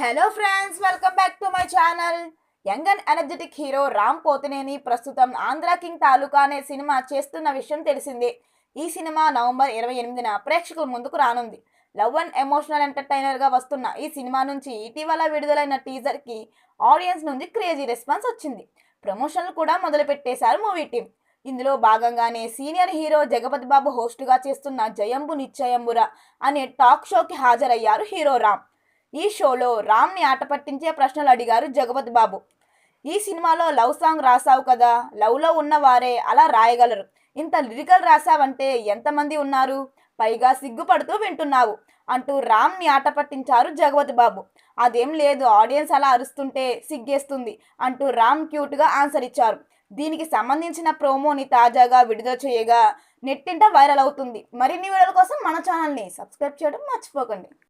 Hello friends, welcome back to my channel. Young and energetic hero Ram Pothineni ప్రస్తుతం Andhra king తాలూకా అనే cinema చేస్తున్న విషయం తెలిసిందే. ఈ సినిమా నవంబర్ 28న ప్రేక్షకుల ముందుకు రానుంది. లవ్ అండ్ ఎమోషనల్ ఎంటర్టైనర్గా వస్తున్న ఈ సినిమా నుంచి ఇటీవల విడుదలైన టీజర్కి ఆడియన్స్ నుంచి క్రేజీ రెస్పాన్స్ వచ్చింది. ప్రమోషన్లు కూడా మొదలుపెట్టేశారు మూవీ టీం. ఇందులో భాగంగానే సీనియర్ హీరో జగపతి బాబు హోస్టుగా చేస్తున్న జయంబు నిశ్చయంబురా అనే టాక్ షోకి హాజరయ్యారు హీరో రామ్. ఈ షోలో రామ్ని ఆట పట్టించే ప్రశ్నలు అడిగారు జగపతి బాబు. ఈ సినిమాలో లవ్ సాంగ్ రాసావు కదా, లవ్లో ఉన్నవారే అలా రాయగలరు, ఇంత లిరికల్ రాసావంటే ఎంతమంది ఉన్నారు, పైగా సిగ్గుపడుతూ వింటున్నావు అంటూ రామ్ని ఆట పట్టించారు జగపతి బాబు. అదేం లేదు, ఆడియన్స్ అలా అరుస్తుంటే సిగ్గేస్తుంది అంటూ రామ్ క్యూట్గా ఆన్సర్ ఇచ్చారు. దీనికి సంబంధించిన ప్రోమోని తాజాగా విడుదల చేయగా నెట్టింట వైరల్ అవుతుంది. మరిన్ని వీడియోల కోసం మన ఛానల్ని సబ్స్క్రైబ్ చేయడం మర్చిపోకండి.